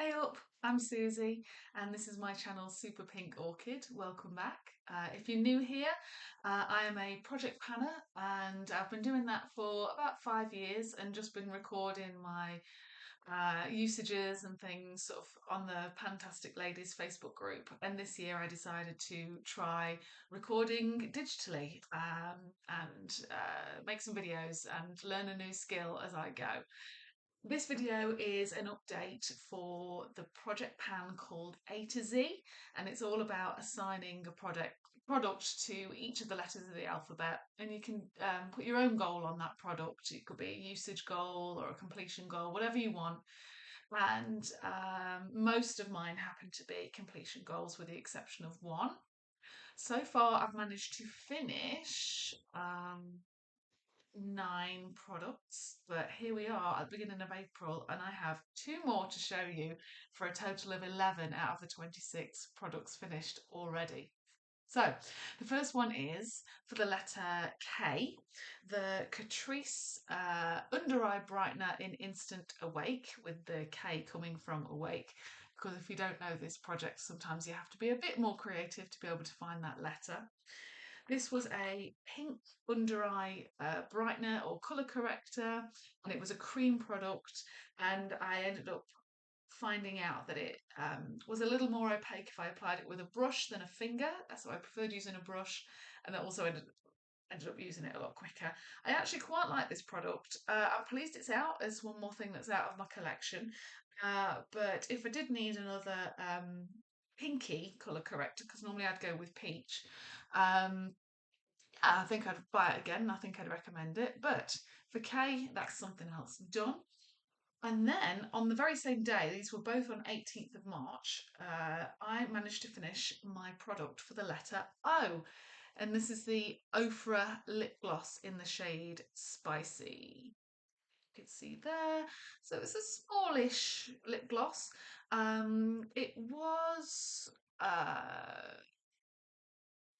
Hey up, I'm Susie, and this is my channel Super Pink Orchid. Welcome back. If you're new here, I am a project planner, and I've been doing that for about 5 years and just been recording my usages and things sort of on the Fantastic Ladies Facebook group. And this year I decided to try recording digitally and make some videos and learn a new skill as I go. This video is an update for the project pan called A to Z, and it's all about assigning a product to each of the letters of the alphabet. And you can put your own goal on that product. It could be a usage goal or a completion goal, whatever you want. And most of mine happen to be completion goals, with the exception of one. So far, I've managed to finish 9 products, but here we are at the beginning of April, and I have two more to show you for a total of 11 out of the 26 products finished already. So, the first one is for the letter K, the Catrice Under Eye Brightener in Instant Awake, with the K coming from Awake. Because if you don't know this project, sometimes you have to be a bit more creative to be able to find that letter. This was a pink under eye brightener or colour corrector, and it was a cream product. And I ended up finding out that it was a little more opaque if I applied it with a brush than a finger. So I preferred using a brush, and that also ended up using it a lot quicker. I actually quite like this product. I'm pleased it's out as one more thing that's out of my collection. But if I did need another pinky colour corrector, because normally I'd go with peach, um, I think I'd buy it again. I think I'd recommend it. But for K, that's something else done. And then on the very same day, these were both on 18th of March, I managed to finish my product for the letter O. And this is the Ofra lip gloss in the shade Spicy. You can see there. So it's a smallish lip gloss. It was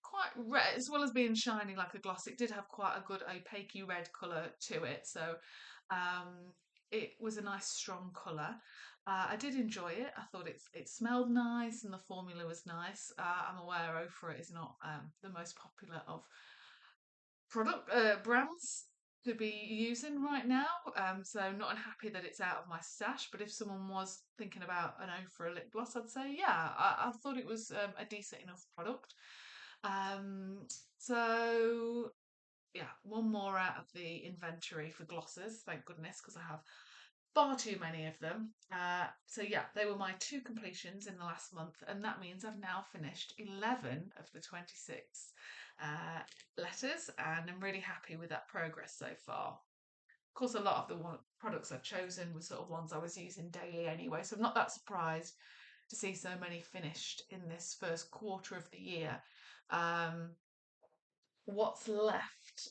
quite red, as well as being shiny like a gloss. It did have quite a good opaque red colour to it, so um, it was a nice strong colour. I did enjoy it. I thought it smelled nice and the formula was nice. I'm aware Ofra is not the most popular of product brands to be using right now, so not unhappy that it's out of my stash. But if someone was thinking about an Ofra lip gloss, I'd say yeah, I thought it was a decent enough product. Um, so yeah, one more out of the inventory for glosses, thank goodness, because I have far too many of them. So yeah, they were my two completions in the last month, and that means I've now finished 11 of the 26 letters, and I'm really happy with that progress so far. Of course, a lot of the products I've chosen were sort of ones I was using daily anyway, so I'm not that surprised to see so many finished in this first quarter of the year. Um, what's left,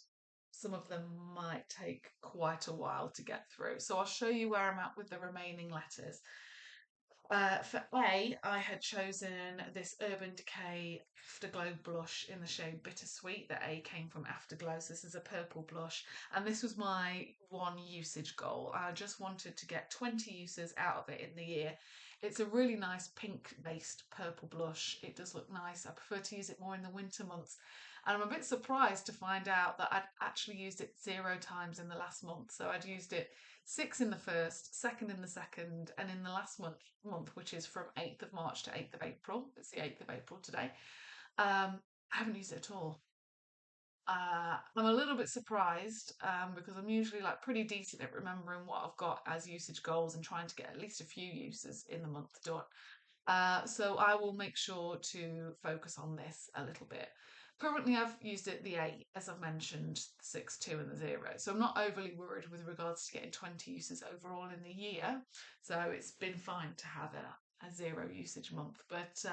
some of them might take quite a while to get through. So I'll show you where I'm at with the remaining letters. For A, I had chosen this Urban Decay Afterglow blush in the shade Bittersweet. The A came from Afterglow, so this is a purple blush. And this was my one usage goal. I just wanted to get 20 uses out of it in the year. It's a really nice pink-based purple blush. It does look nice. I prefer to use it more in the winter months. And I'm a bit surprised to find out that I'd actually used it 0 times in the last month. So I'd used it 6 in the first, second in the second, and in the last month, which is from 8th of March to 8th of April. It's the 8th of April today. I haven't used it at all. I'm a little bit surprised because I'm usually like pretty decent at remembering what I've got as usage goals and trying to get at least a few uses in the month done. So I will make sure to focus on this a little bit. Currently, I've used it the 8, as I've mentioned, the 6, 2, and the 0. So I'm not overly worried with regards to getting 20 uses overall in the year. So it's been fine to have a 0 usage month. But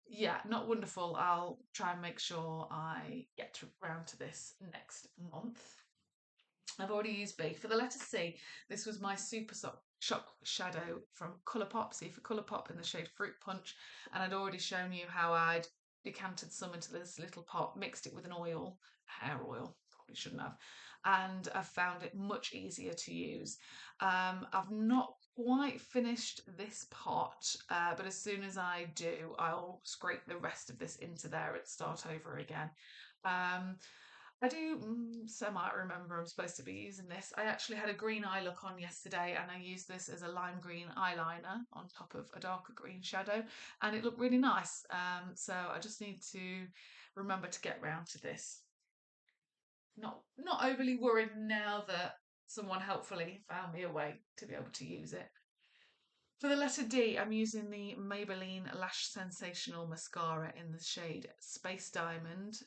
yeah, not wonderful. I'll try and make sure I get around to this next month. I've already used B. For the letter C, this was my Super Shock Shadow from Colourpop. See for Colourpop in the shade Fruit Punch. And I'd already shown you how I'd decanted some into this little pot, mixed it with an oil, hair oil, probably shouldn't have. And I've found it much easier to use. I've not quite finished this pot, but as soon as I do, I'll scrape the rest of this into there and start over again. Um, I do semi remember I'm supposed to be using this. I actually had a green eye look on yesterday and I used this as a lime green eyeliner on top of a darker green shadow and it looked really nice. So I just need to remember to get round to this. Not overly worried now that someone helpfully found me a way to be able to use it. For the letter D, I'm using the Maybelline Lash Sensational Mascara in the shade Space Diamond.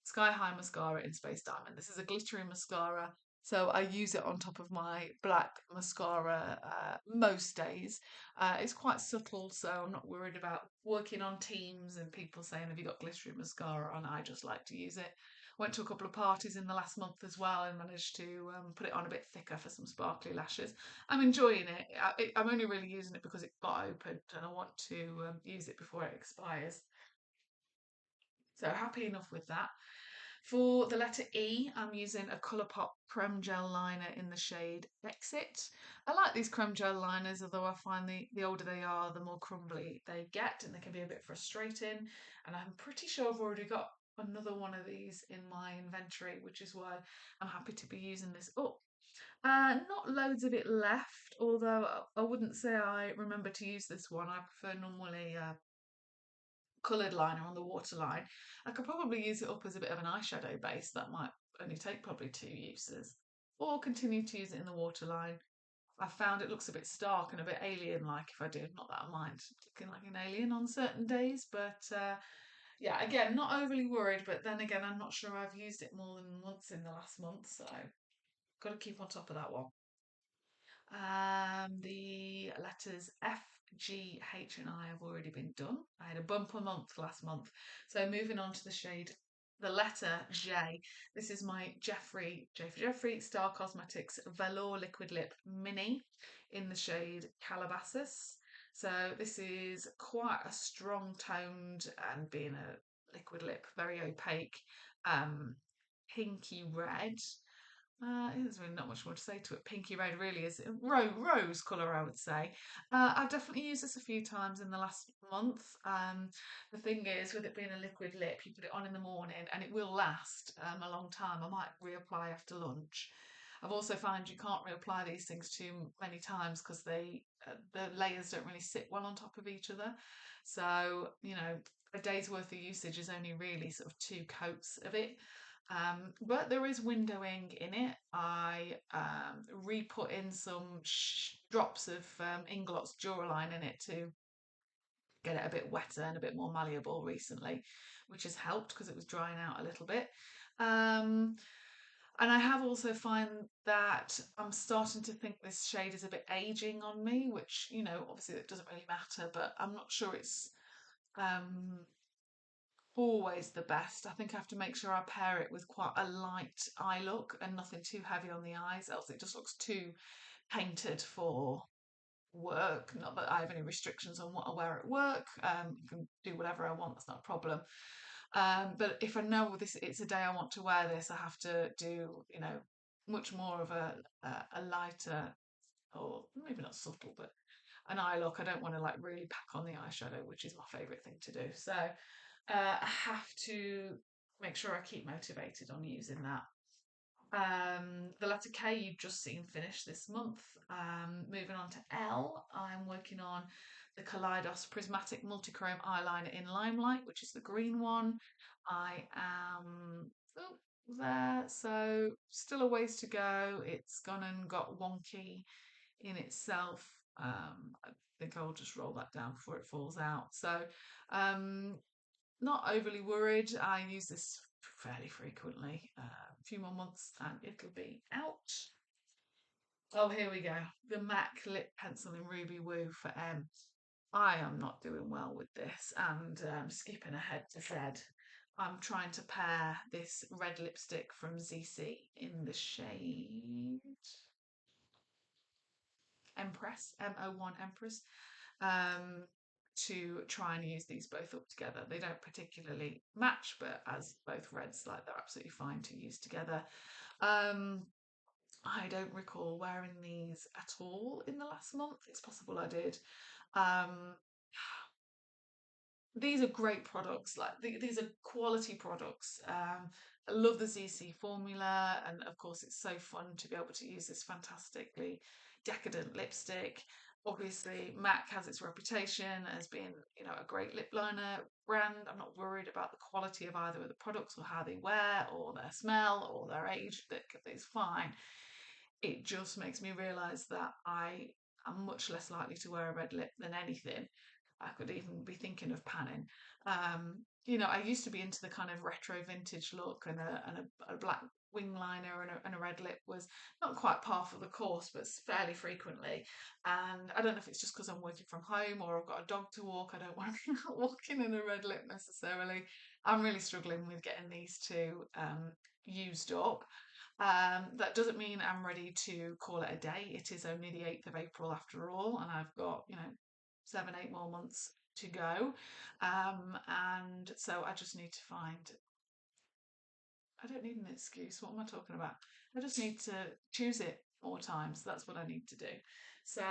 Sky High Mascara in Space Diamond. This is a glittery mascara, so I use it on top of my black mascara most days. It's quite subtle, so I'm not worried about working on teams and people saying, "Have you got glittery mascara on?" I just like to use it. Went to a couple of parties in the last month as well and managed to put it on a bit thicker for some sparkly lashes. I'm enjoying it. I'm only really using it because it got opened and I want to use it before it expires. So happy enough with that. For the letter E, I'm using a Colourpop creme gel liner in the shade Exit. I like these creme gel liners, although I find the older they are, the more crumbly they get and they can be a bit frustrating. And I'm pretty sure I've already got another one of these in my inventory, which is why I'm happy to be using this up. Not loads of it left, although I wouldn't say I remember to use this one. I prefer normally coloured liner on the waterline. I could probably use it up as a bit of an eyeshadow base. That might only take probably 2 uses. Or continue to use it in the waterline. I found it looks a bit stark and a bit alien-like if I do. Not that I mind looking like an alien on certain days, but yeah, again, not overly worried. But then again, I'm not sure I've used it more than once in the last month, so got to keep on top of that one. The letters F, G, H, and I have already been done. I had a bumper month last month. So moving on to the shade, the letter J. This is my J for Jeffree Star Cosmetics Velour Liquid Lip Mini in the shade Calabasas. So this is quite a strong toned and being a liquid lip, very opaque, um, pinky red. There's really not much more to say to it. Pinky red really is rose colour, I would say. I've definitely used this a few times in the last month. The thing is, with it being a liquid lip, you put it on in the morning and it will last a long time. I might reapply after lunch. I've also found you can't reapply these things too many times because the layers don't really sit well on top of each other. So a day's worth of usage is only really sort of 2 coats of it. But there is windowing in it. I re-put in some drops of Inglot's Duraline in it to get it a bit wetter and a bit more malleable recently, which has helped because it was drying out a little bit. Um, and I have also find that I'm starting to think this shade is a bit aging on me, which, obviously it doesn't really matter, but I'm not sure it's um, always the best. I think I have to make sure I pair it with quite a light eye look and nothing too heavy on the eyes, else it just looks too painted for work. Not that I have any restrictions on what I wear at work. I can do whatever I want, that's not a problem. But if I know this, it's a day I want to wear this, I have to do, much more of a lighter or maybe not subtle, but an eye look. I don't want to like really pack on the eyeshadow, which is my favourite thing to do. So I have to make sure I keep motivated on using that. The letter K you've just seen finished this month. Moving on to L, I'm working on the Kaleidos Prismatic Multichrome Eyeliner in Limelight, which is the green one. I am there, so still a ways to go. It's gone and got wonky in itself. I think I'll just roll that down before it falls out. So um, not overly worried. I use this fairly frequently. A few more months and it'll be out. Oh, here we go. The MAC lip pencil in Ruby Woo for M. I am not doing well with this and skipping ahead to Z. I'm trying to pair this red lipstick from ZC in the shade Empress, M01 Empress, um, to try and use these both up together. They don't particularly match, but as both reds, like they're absolutely fine to use together. Um, I don't recall wearing these at all in the last month. It's possible I did. Um, these are great products. Like these are quality products. I love the ZC formula, and of course, it's so fun to be able to use this fantastically decadent lipstick. Obviously, MAC has its reputation as being, a great lip liner brand. I'm not worried about the quality of either of the products or how they wear or their smell or their age. That is fine. It just makes me realise that I am much less likely to wear a red lip than anything. I could even be thinking of panning. I used to be into the kind of retro vintage look, and a black wing liner and a red lip was not quite par for the course, but fairly frequently. And I don't know if it's just because I'm working from home or I've got a dog to walk. I don't want to be walking in a red lip necessarily. I'm really struggling with getting these two used up. That doesn't mean I'm ready to call it a day. It is only the 8th of April after all, and I've got, 7, 8 more months to go. And so I just need to I don't need an excuse. What am I talking about? I just need to choose it more times. That's what I need to do. So,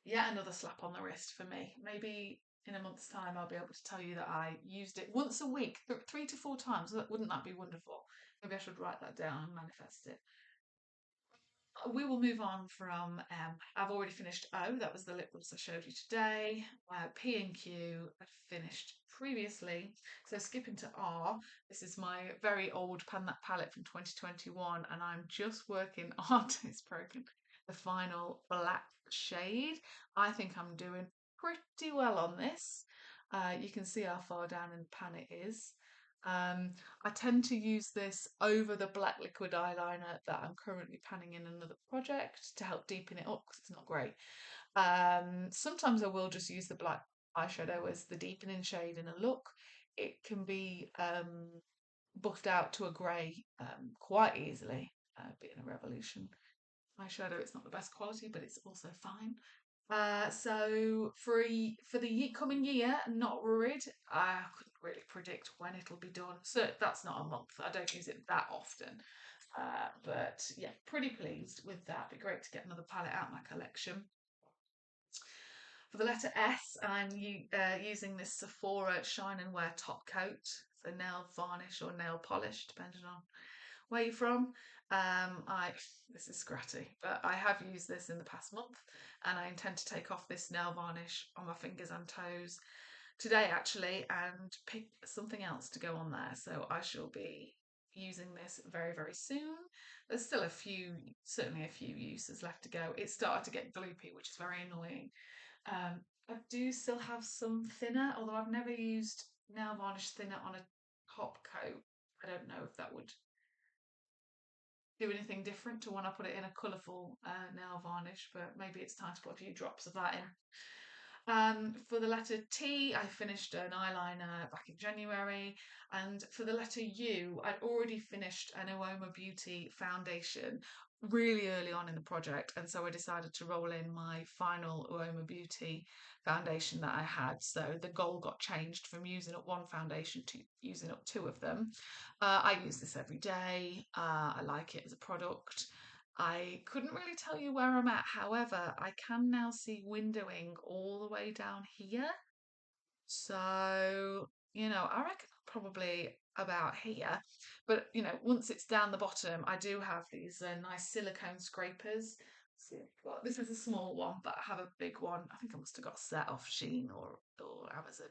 yeah, another slap on the wrist for me. Maybe in a month's time, I'll be able to tell you that I used it once a week, 3 to 4 times. Wouldn't that be wonderful? Maybe I should write that down and manifest it. We will move on from. I've already finished O. That was the lip gloss I showed you today. P and Q I finished previously. So skipping to R. This is my very old pan that palette from 2021, and I'm just working on. It's broken. The final black shade. I think I'm doing pretty well on this. You can see how far down in the pan it is. Um, I tend to use this over the black liquid eyeliner that I'm currently panning in another project to help deepen it up because it's not great. Sometimes I will just use the black eyeshadow as the deepening shade in a look. It can be buffed out to a grey quite easily, being a Revolution eyeshadow. It's not the best quality, but it's also fine. So for the coming year, not worried. I couldn't really predict when it'll be done. So that's not a month. I don't use it that often. But yeah, pretty pleased with that. Be great to get another palette out of my collection. For the letter S, I'm using this Sephora Shine and Wear top coat. So nail varnish or nail polish, depending on where you're from. I This is scratty, but I have used this in the past month, and I intend to take off this nail varnish on my fingers and toes today actually, and pick something else to go on there. So I shall be using this very very soon. There's still certainly a few uses left to go. It started to get gloopy, which is very annoying. I do still have some thinner, although I've never used nail varnish thinner on a top coat. I don't know if that would do anything different to when I put it in a colourful nail varnish, but maybe it's time to put a few drops of that in. For the letter T, I finished an eyeliner back in January, and for the letter U, I'd already finished an Uoma Beauty foundation really early on in the project, and so I decided to roll in my final Uoma Beauty foundation that I had. So the goal got changed from using up one foundation to using up two of them. I use this every day. I like it as a product. I couldn't really tell you where I'm at. However, I can now see windowing all the way down here. So, I reckon probably about here. But, once it's down the bottom, I do have these nice silicone scrapers. See, this is a small one, but I have a big one. I think I must have got a set off Shein or Amazon.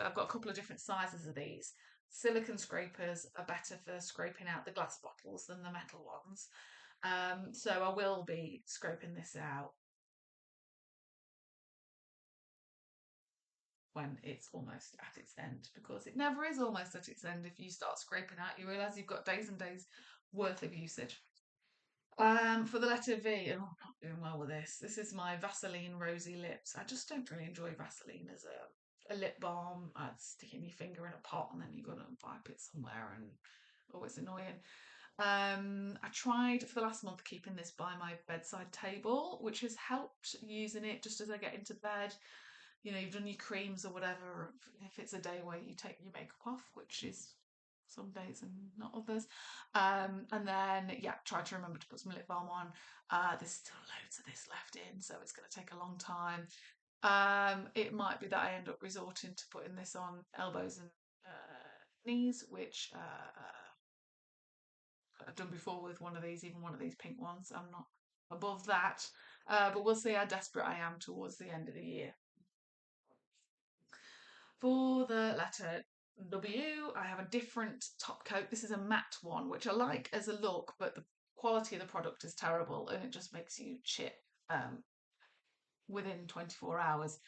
I've got a couple of different sizes of these. Silicone scrapers are better for scraping out the glass bottles than the metal ones. So I will be scraping this out when it's almost at its end, because it never is almost at its end. If you start scraping out, you realise you've got days and days worth of usage. For the letter V, oh, I'm not doing well with this. This is my Vaseline Rosy Lips. I just don't really enjoy Vaseline as a lip balm. Sticking your finger in a pot and then you've got to wipe it somewhere, and oh, it's annoying. I tried for the last month keeping this by my bedside table, which has helped using it just as I get into bed. You've done your creams or whatever. If it's a day where you take your makeup off, which is some days and not others. And then, yeah, try to remember to put some lip balm on. There's still loads of this left in, so it's going to take a long time. It might be that I end up resorting to putting this on elbows and knees, which I've done before with one of these, even one of these pink ones. I'm not above that, but we'll see how desperate I am towards the end of the year. For the letter W, I have a different top coat. This is a matte one, which I like as a look, but the quality of the product is terrible and it just makes you shit within 24 hours.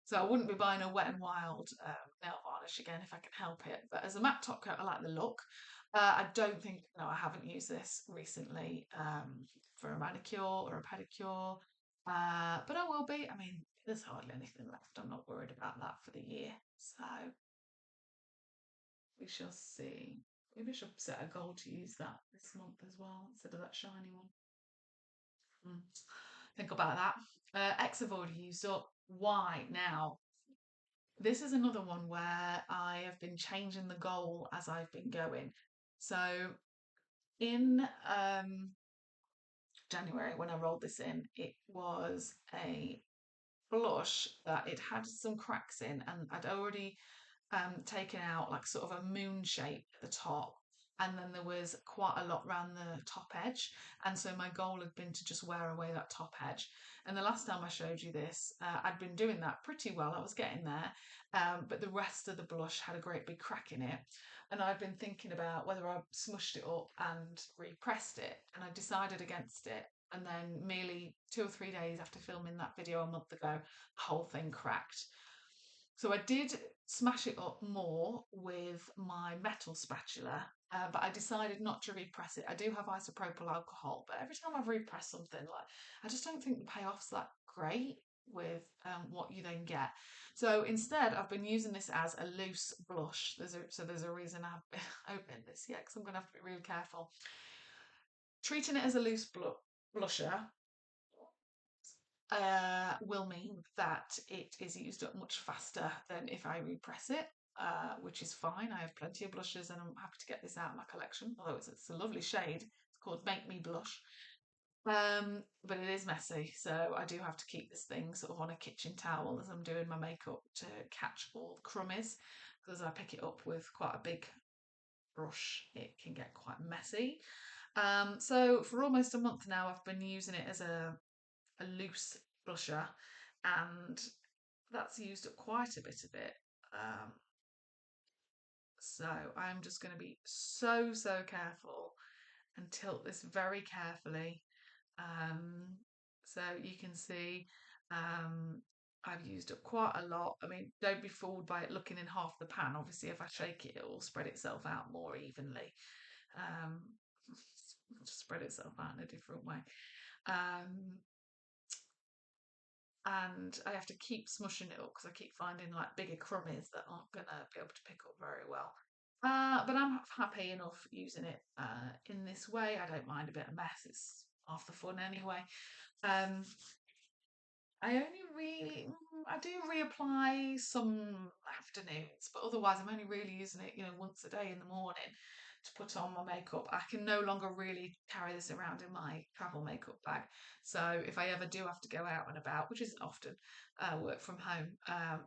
So I wouldn't be buying a Wet n Wild nail varnish again if I can help it. But as a matte top coat, I like the look. I don't think, no, I haven't used this recently for a manicure or a pedicure, but I will be. I mean, there's hardly anything left. I'm not worried about that for the year. So we shall see. Maybe I should set a goal to use that this month as well instead of that shiny one. Hmm. Think about that. X I've already used up. Y now? This is another one where I have been changing the goal as I've been going. So in January, when I rolled this in, it was a blush that it had some cracks in, and I'd already taken out like sort of a moon shape at the top, and then there was quite a lot around the top edge, and so my goal had been to just wear away that top edge. And the last time I showed you this, I'd been doing that pretty well. I was getting there, but the rest of the blush had a great big crack in it, and I'd been thinking about whether I smushed it up and repressed it, and I decided against it. And then, merely 2 or 3 days after filming that video a month ago, the whole thing cracked. So I did smash it up more with my metal spatula, but I decided not to repress it. I do have isopropyl alcohol, but every time I've repressed something, like I just don't think the payoff's that great with what you then get. So instead, I've been using this as a loose blush. There's a reason I've been opening this yet, because I'm going to have to be really careful. Treating it as a loose blusher will mean that it is used up much faster than if I repress it, which is fine. I have plenty of blushes and I'm happy to get this out of my collection, although it's a lovely shade. It's called Make Me Blush. But it is messy, so I do have to keep this thing sort of on a kitchen towel as I'm doing my makeup to catch all the crummies, because I pick it up with quite a big brush, it can get quite messy. So for almost a month now, I've been using it as a loose blusher, and that's used up quite a bit of it. Um, so I'm just going to be so careful and tilt this very carefully. Um, so you can see I've used up quite a lot. I mean, don't be fooled by it looking in half the pan. Obviously, if I shake it, it will spread itself out more evenly. Um, just spread itself out in a different way. Um, and I have to keep smushing it up because I keep finding like bigger crummies that aren't going to be able to pick up very well. But I'm happy enough using it in this way. I don't mind a bit of mess, it's half the fun anyway. Um, I only really, I do reapply some afternoons, but otherwise I'm only really using it, once a day in the morning to put on my makeup. I can no longer really carry this around in my travel makeup bag. So if I ever do have to go out and about, which isn't often, work from home,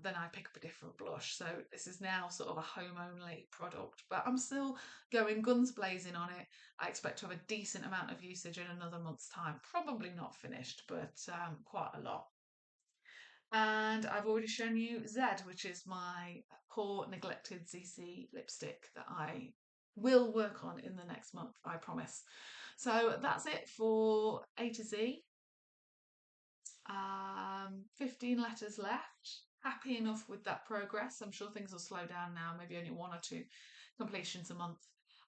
then I pick up a different blush. So this is now sort of a home only product, but I'm still going guns blazing on it. I expect to have a decent amount of usage in another month's time. Probably not finished, but quite a lot. And I've already shown you Z, which is my poor neglected ZC lipstick that I will work on in the next month, I promise. So that's it for A to Z. 15 letters left. Happy enough with that progress. I'm sure things will slow down now, maybe only 1 or 2 completions a month.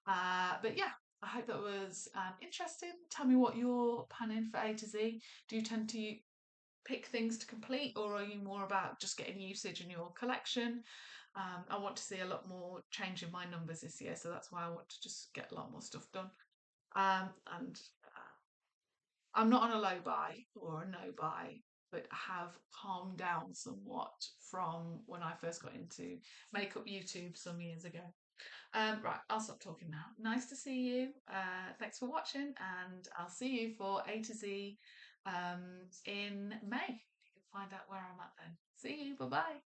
But yeah, I hope that was interesting. Tell me what you're planning for A to Z. Do you tend to pick things to complete, or are you more about just getting usage in your collection? I want to see a lot more change in my numbers this year, so that's why I want to just get a lot more stuff done. And I'm not on a low buy or a no buy, but I have calmed down somewhat from when I first got into makeup YouTube some years ago. Right, I'll stop talking now. Nice to see you. Thanks for watching, and I'll see you for A to Z in May. You can find out where I'm at then. See you. Bye bye.